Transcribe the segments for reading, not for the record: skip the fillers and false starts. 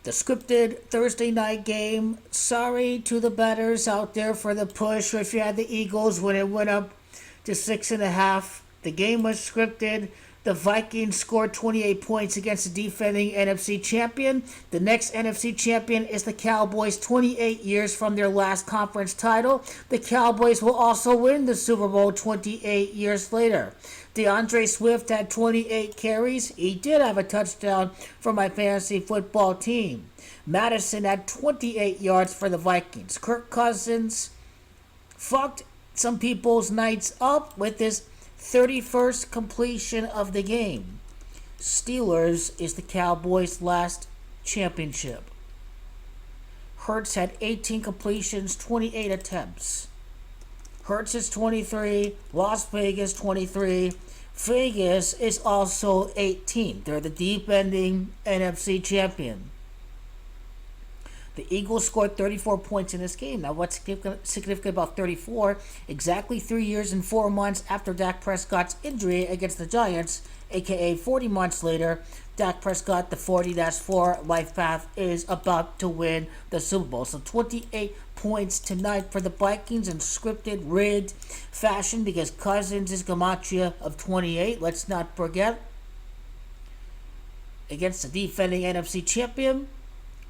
The scripted Thursday night game. Sorry to the bettors out there for the push. If you had the Eagles when it went up to 6.5, the game was scripted. The Vikings scored 28 points against the defending NFC champion. The next NFC champion is the Cowboys, 28 years from their last conference title. The Cowboys will also win the Super Bowl 28 years later. DeAndre Swift had 28 carries. He did have a touchdown for my fantasy football team. Madison had 28 yards for the Vikings. Kirk Cousins fucked some people's nights up with his 31st completion of the game. Steelers is the Cowboys' last championship. Hurts had 18 completions, 28 attempts. Hurts is 23, Las Vegas 23. Vegas is also 18. They're the defending NFC champion. The Eagles scored 34 points in this game. Now, what's significant about 34? Exactly 3 years and 4 months after Dak Prescott's injury against the Giants, aka 40 months later, Dak Prescott, the 40-4 life path, is about to win the Super Bowl. So 28 points tonight for the Vikings in scripted, rigged fashion because Cousins is Gematria of 28. Let's not forget. Against the defending NFC champion,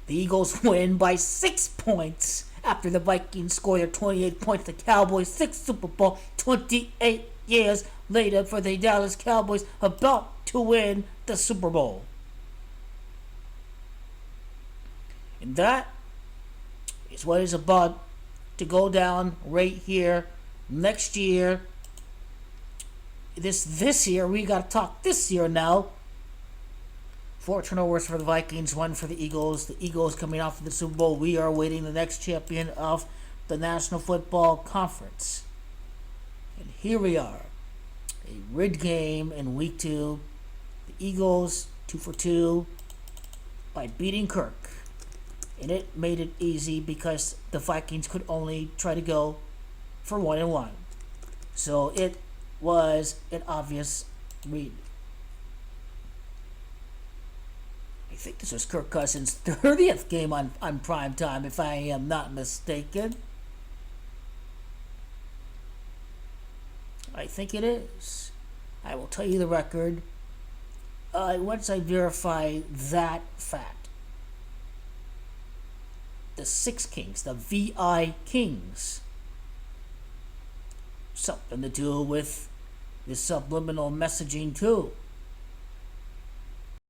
the Eagles win by 6 points after the Vikings score their 28 points. The Cowboys' 6th Super Bowl 28 years later for the Dallas Cowboys about to win the Super Bowl. And that is what is about to go down right here next year. This year, we got to talk this year now. 4 turnovers for the Vikings, 1 for the Eagles. The Eagles coming off of the Super Bowl. We are awaiting the next champion of the National Football Conference. And here we are. A rigged game in Week 2. The Eagles, 2 for 2 by beating Kirk. And it made it easy because the Vikings could only try to go for 1-1. So it was an obvious read. I think this was Kirk Cousins' 30th game on prime time, if I am not mistaken. I think it is. I will tell you the record once I verify that fact. The Six Kings, the VI Kings. Something to do with the subliminal messaging too.